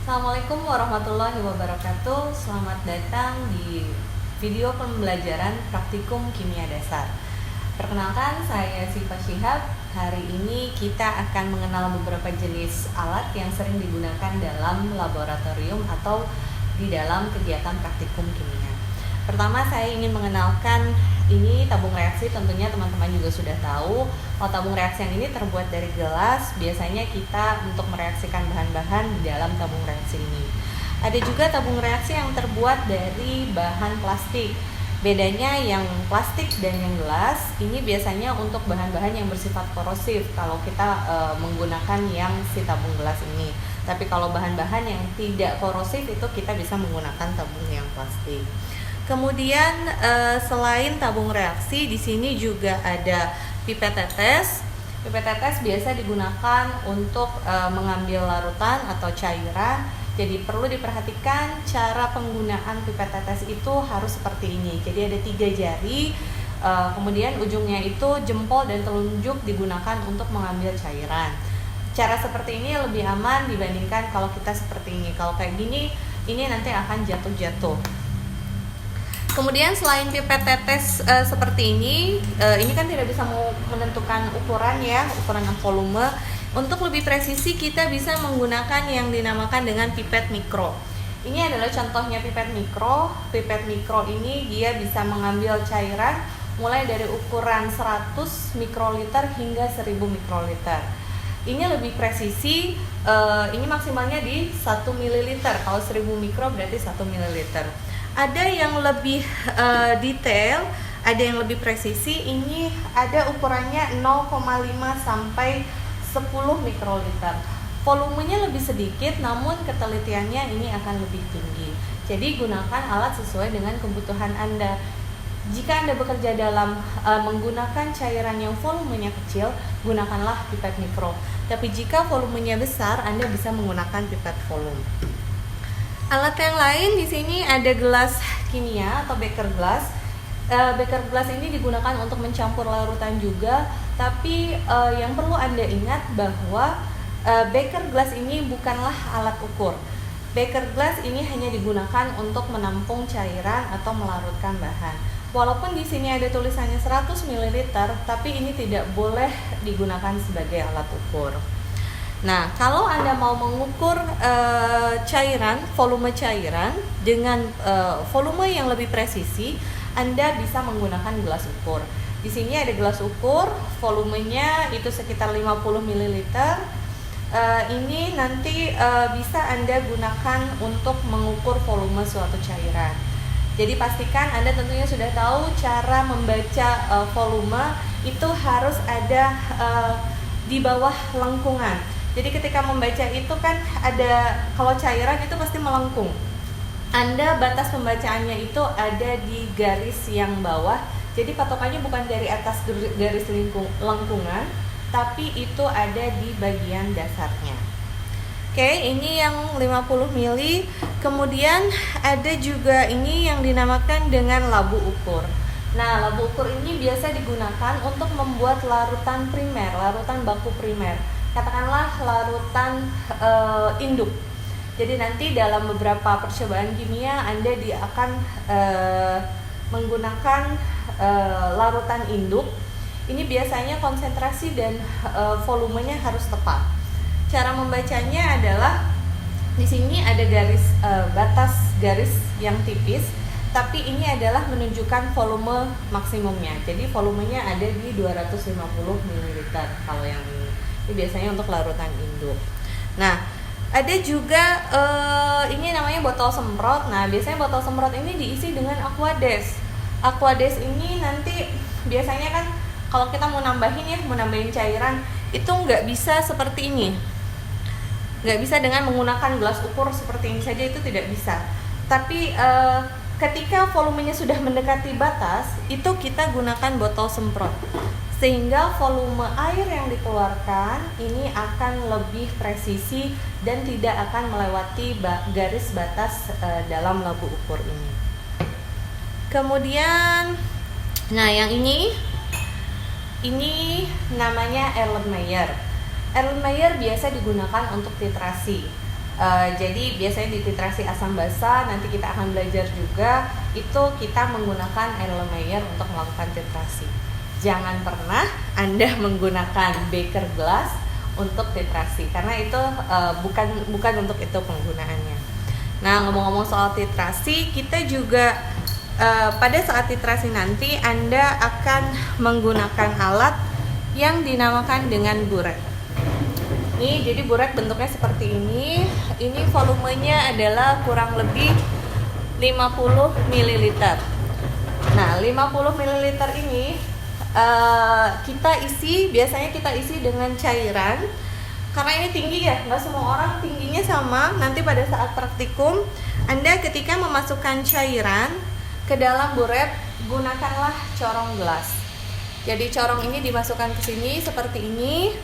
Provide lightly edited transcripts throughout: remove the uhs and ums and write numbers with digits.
Assalamualaikum warahmatullahi wabarakatuh. Selamat datang di video pembelajaran praktikum kimia dasar. Perkenalkan, saya Siva Syihab. Hari ini kita akan mengenal beberapa jenis alat yang sering digunakan dalam laboratorium atau di dalam kegiatan praktikum kimia. Pertama, saya ingin mengenalkan ini tabung reaksi. Tentunya teman-teman juga sudah tahu kalau tabung reaksi yang ini terbuat dari gelas. Biasanya kita untuk mereaksikan bahan-bahan di dalam tabung reaksi ini. Ada juga tabung reaksi yang terbuat dari bahan plastik. Bedanya yang plastik dan yang gelas ini biasanya untuk bahan-bahan yang bersifat korosif kalau kita menggunakan yang si tabung gelas ini. Tapi kalau bahan-bahan yang tidak korosif itu kita bisa menggunakan tabung yang plastik. Kemudian selain tabung reaksi, di sini juga ada pipet tetes. Pipet tetes biasa digunakan untuk mengambil larutan atau cairan. Jadi perlu diperhatikan cara penggunaan pipet tetes itu harus seperti ini. Jadi ada 3 jari, kemudian ujungnya itu jempol dan telunjuk digunakan untuk mengambil cairan. Cara seperti ini lebih aman dibandingkan kalau kita seperti ini. Kalau kayak gini, ini nanti akan jatuh-jatuh. Kemudian selain pipet tetes seperti ini kan tidak bisa menentukan ukuran ya, ukuran volume. Untuk lebih presisi kita bisa menggunakan yang dinamakan dengan pipet mikro. Ini adalah contohnya pipet mikro. Pipet mikro ini dia bisa mengambil cairan mulai dari ukuran 100 mikroliter hingga 1000 mikroliter. Ini lebih presisi, ini maksimalnya di 1 ml. Kalau 1000 mikro berarti 1 ml. Ada yang lebih detail, ada yang lebih presisi. Ini ada ukurannya 0,5 sampai 10 mikroliter. Volumenya lebih sedikit, namun ketelitiannya ini akan lebih tinggi. Jadi gunakan alat sesuai dengan kebutuhan Anda. Jika Anda bekerja dalam menggunakan cairan yang volumenya kecil, gunakanlah pipet mikro. Tapi jika volumenya besar, Anda bisa menggunakan pipet volume. Alat yang lain di sini ada gelas kimia atau beker gelas. Beker gelas ini digunakan untuk mencampur larutan juga, tapi yang perlu Anda ingat bahwa beker gelas ini bukanlah alat ukur. Beker gelas ini hanya digunakan untuk menampung cairan atau melarutkan bahan. Walaupun di sini ada tulisannya 100 ml, tapi ini tidak boleh digunakan sebagai alat ukur. Nah, kalau Anda mau mengukur cairan, volume cairan dengan volume yang lebih presisi, Anda bisa menggunakan gelas ukur. Di sini ada gelas ukur, volumenya itu sekitar 50 ml. Ini nanti bisa Anda gunakan untuk mengukur volume suatu cairan. Jadi pastikan Anda tentunya sudah tahu cara membaca volume itu harus ada di bawah lengkungan. Jadi ketika membaca itu kan ada, kalau cairan itu pasti melengkung. Anda batas pembacaannya itu ada di garis yang bawah. Jadi patokannya bukan dari atas garis lengkungan, tapi itu ada di bagian dasarnya. Oke, ini yang 50 ml. Kemudian ada juga ini yang dinamakan dengan labu ukur. Nah, labu ukur ini biasa digunakan untuk membuat larutan primer, larutan baku primer. Katakanlah larutan induk. Jadi nanti dalam beberapa percobaan kimia Anda akan menggunakan larutan induk. Ini biasanya konsentrasi dan volumenya harus tepat. Cara membacanya adalah di sini ada garis batas garis yang tipis, tapi ini adalah menunjukkan volume maksimumnya. Jadi volumenya ada di 250 ml kalau yang ini. Ini biasanya untuk larutan induk. Nah, ada juga ini namanya botol semprot. Nah, biasanya botol semprot ini diisi dengan aquades. Aquades ini nanti biasanya kan kalau kita mau nambahin cairan itu nggak bisa seperti ini. Nggak bisa dengan menggunakan gelas ukur seperti ini saja, itu tidak bisa. Tapi ketika volumenya sudah mendekati batas, itu kita gunakan botol semprot. Sehingga volume air yang dikeluarkan ini akan lebih presisi dan tidak akan melewati garis batas dalam labu ukur ini. Kemudian, nah yang ini namanya Erlenmeyer. Erlenmeyer biasa digunakan untuk titrasi. Jadi biasanya di titrasi asam basa, nanti kita akan belajar juga itu kita menggunakan Erlenmeyer untuk melakukan titrasi. Jangan pernah Anda menggunakan beaker glass untuk titrasi karena itu bukan untuk itu penggunaannya. Nah, ngomong-ngomong soal titrasi, kita juga pada saat titrasi nanti Anda akan menggunakan alat yang dinamakan dengan buret. Ini jadi buret bentuknya seperti ini. Ini volumenya adalah kurang lebih 50 ml. Nah, 50 ml ini biasanya kita isi dengan cairan. Karena ini tinggi ya, nggak semua orang tingginya sama. Nanti pada saat praktikum, Anda ketika memasukkan cairan ke dalam buret, gunakanlah corong gelas. Jadi corong ini dimasukkan ke sini seperti ini,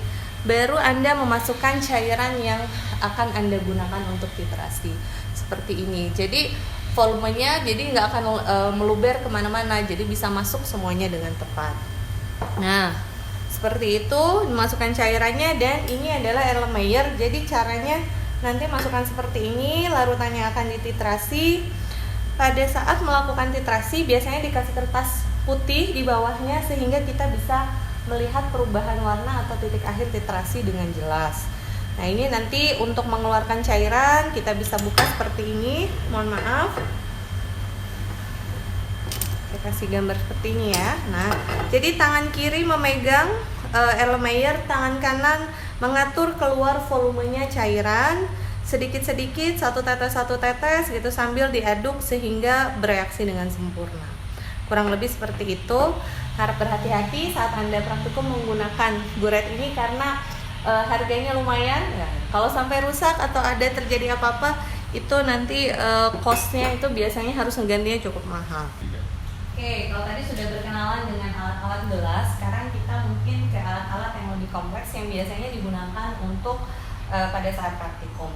baru Anda memasukkan cairan yang akan Anda gunakan untuk titrasi seperti ini. Jadi volumenya jadi nggak akan meluber kemana-mana, jadi bisa masuk semuanya dengan tepat. Nah, seperti itu dimasukkan cairannya, dan ini adalah Erlenmeyer. Jadi caranya nanti masukkan seperti ini, larutannya akan dititrasi. Pada saat melakukan titrasi biasanya dikasih kertas putih di bawahnya sehingga kita bisa melihat perubahan warna atau titik akhir titrasi dengan jelas. Nah, ini nanti untuk mengeluarkan cairan kita bisa buka seperti ini. Mohon maaf, saya kasih gambar seperti ini ya. Nah, jadi tangan kiri memegang Erlenmeyer, tangan kanan mengatur keluar volumenya cairan sedikit-sedikit, satu tetes gitu, sambil diaduk sehingga bereaksi dengan sempurna. Kurang lebih seperti itu. Harap berhati-hati saat Anda praktikum menggunakan buret ini karena harganya lumayan ya. Kalau sampai rusak atau ada terjadi apa-apa, itu nanti cost-nya itu biasanya harus menggantinya cukup mahal. Oke, kalau tadi sudah berkenalan dengan alat-alat gelas, sekarang kita mungkin ke alat-alat yang lebih kompleks yang biasanya digunakan untuk pada saat praktikum.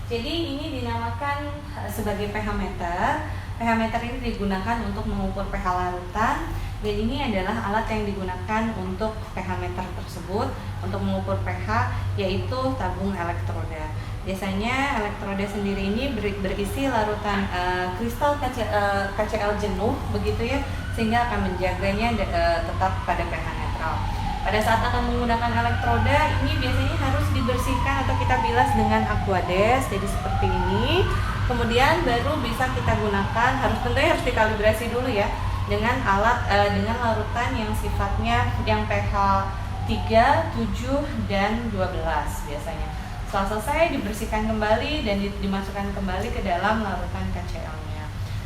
Jadi ini dinamakan sebagai pH meter. pH meter ini digunakan untuk mengukur pH larutan, dan ini adalah alat yang digunakan untuk pH meter tersebut untuk mengukur pH, yaitu tabung elektroda. Biasanya elektroda sendiri ini berisi larutan kristal KCl jenuh begitu ya, sehingga akan menjaganya tetap pada pH netral. Pada saat akan menggunakan elektroda ini biasanya harus dibersihkan atau kita bilas dengan aquades, jadi seperti ini. Kemudian baru bisa kita gunakan, tentunya harus dikalibrasi dulu ya dengan alat dengan larutan yang sifatnya yang pH 3, 7 dan 12 biasanya. Setelah selesai dibersihkan kembali dan dimasukkan kembali ke dalam larutan KCl-nya.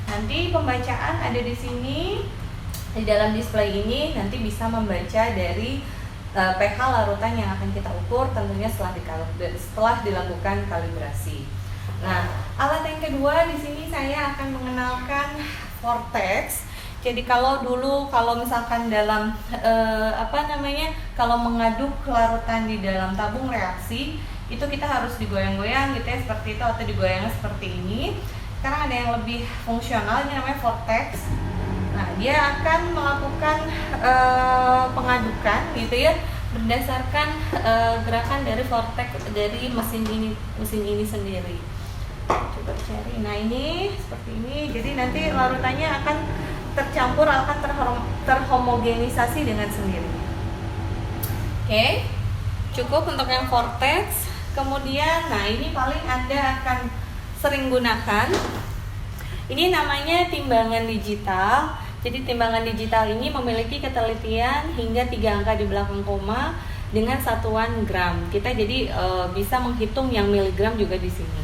Nanti pembacaan ada di sini. Di dalam display ini nanti bisa membaca dari pH larutan yang akan kita ukur, tentunya setelah dilakukan kalibrasi. Nah, alat yang kedua di sini saya akan mengenalkan vortex. Jadi kalau misalkan dalam kalau mengaduk larutan di dalam tabung reaksi itu kita harus digoyang-goyang gitu ya, seperti itu, atau digoyangnya seperti ini. Sekarang ada yang lebih fungsional, ini namanya vortex. Nah, dia akan melakukan pengadukan gitu ya berdasarkan gerakan dari vortex dari mesin ini sendiri. Coba cari. Nah, ini seperti ini. Jadi nanti larutannya akan tercampur, akan terhomogenisasi dengan sendirinya. Oke. Cukup untuk yang vortex. Kemudian, nah ini paling Anda akan sering gunakan. Ini namanya timbangan digital. Jadi timbangan digital ini memiliki ketelitian hingga 3 angka di belakang koma dengan satuan gram. Kita jadi bisa menghitung yang miligram juga di sini.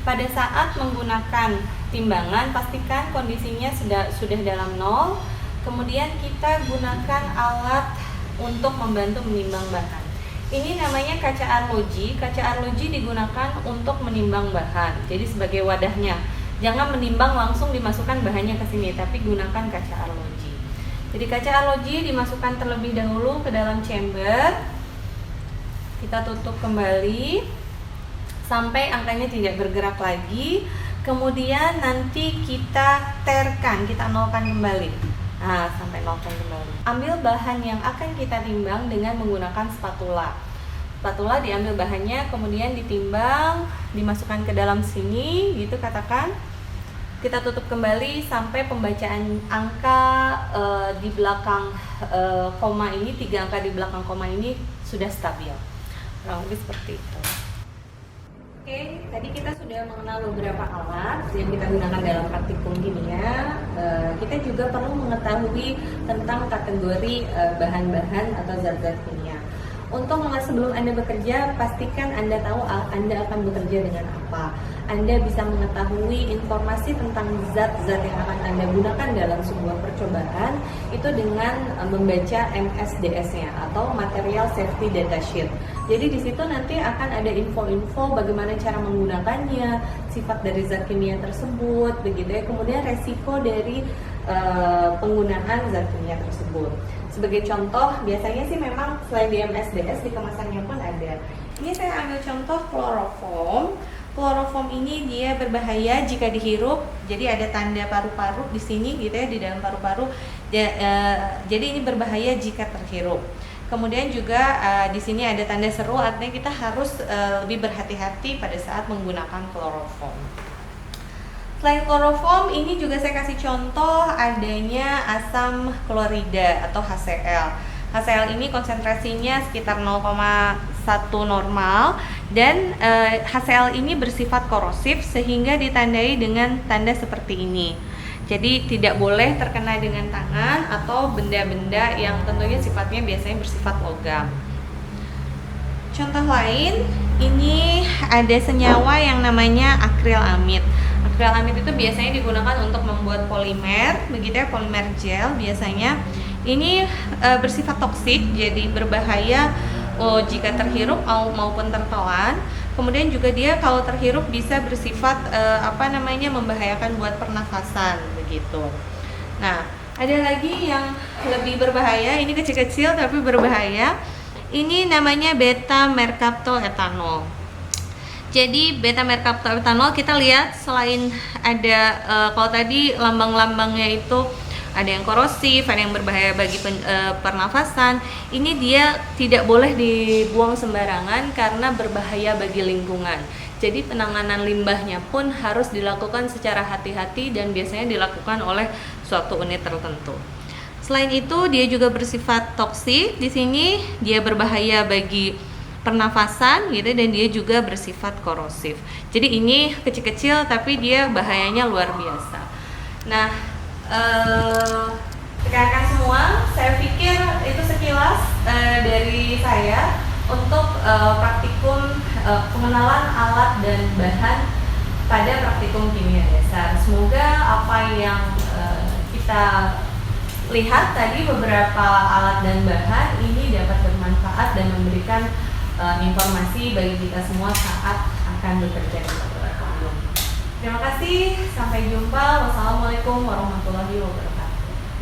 Pada saat menggunakan timbangan, pastikan kondisinya sudah dalam 0. Kemudian kita gunakan alat untuk membantu menimbang bahan. Ini namanya kaca arloji. Kaca arloji digunakan untuk menimbang bahan. Jadi sebagai wadahnya. Jangan menimbang langsung dimasukkan bahannya ke sini, tapi gunakan kaca arloji. Jadi kaca arloji dimasukkan terlebih dahulu ke dalam chamber. Kita tutup kembali sampai angkanya tidak bergerak lagi. Kemudian nanti kita terkan, kita nolkan kembali. Nah, sampai nolkan kembali. Ambil bahan yang akan kita timbang dengan menggunakan spatula. Spatula diambil bahannya, kemudian ditimbang, dimasukkan ke dalam sini, gitu katakan. Kita tutup kembali sampai pembacaan angka di belakang koma ini, 3 angka di belakang koma ini sudah stabil. Kurang lebih seperti itu. Oke, tadi kita sudah mengenal beberapa alat yang kita gunakan dalam praktikum kimia. Kita juga perlu mengetahui tentang kategori bahan-bahan atau zat-zat kimia. Sebelum Anda bekerja, pastikan Anda tahu Anda akan bekerja dengan apa. Anda bisa mengetahui informasi tentang zat-zat yang akan Anda gunakan dalam sebuah percobaan itu dengan membaca MSDS-nya atau Material Safety Data Sheet. Jadi di situ nanti akan ada info-info bagaimana cara menggunakannya, sifat dari zat kimia tersebut, begitu ya. Kemudian resiko dari penggunaan zat kimia tersebut. Sebagai contoh, biasanya sih memang selain di MSDS di kemasannya pun ada. Ini saya ambil contoh kloroform. Kloroform ini dia berbahaya jika dihirup. Jadi ada tanda paru-paru di sini gitu ya, di dalam paru-paru. Jadi ini berbahaya jika terhirup. Kemudian juga di sini ada tanda seru, artinya kita harus lebih berhati-hati pada saat menggunakan kloroform. Selain kloroform, ini juga saya kasih contoh adanya asam klorida atau HCl. HCl ini konsentrasinya sekitar 0,1 normal dan HCl ini bersifat korosif sehingga ditandai dengan tanda seperti ini. Jadi tidak boleh terkena dengan tangan atau benda-benda yang tentunya sifatnya biasanya bersifat logam. Contoh lain, ini ada senyawa yang namanya akrilamid. Akrilamid itu biasanya digunakan untuk membuat polimer, begitu ya, polimer gel biasanya. Ini bersifat toksik, jadi berbahaya jika terhirup maupun tertelan. Kemudian juga dia kalau terhirup bisa bersifat membahayakan buat pernafasan, begitu. Nah, ada lagi yang lebih berbahaya, ini kecil-kecil tapi berbahaya. Ini namanya beta merkaptoetanol. Jadi beta merkaptoetanol kita lihat selain ada kalau tadi lambang-lambangnya itu ada yang korosif, ada yang berbahaya bagi pernafasan. Ini dia tidak boleh dibuang sembarangan karena berbahaya bagi lingkungan. Jadi penanganan limbahnya pun harus dilakukan secara hati-hati dan biasanya dilakukan oleh suatu unit tertentu. Selain itu dia juga bersifat toksik. Di sini dia berbahaya bagi pernafasan gitu dan dia juga bersifat korosif. Jadi ini kecil-kecil tapi dia bahayanya luar biasa. Nah, rekan-rekan semua, saya pikir itu sekilas dari saya untuk praktikum pengenalan alat dan bahan pada praktikum kimia dasar. Semoga apa yang kita lihat tadi beberapa alat dan bahan ini dapat bermanfaat dan memberikan informasi bagi kita semua saat akan bekerja di laboratorium. Terima kasih, sampai jumpa. Wassalamualaikum warahmatullahi wabarakatuh.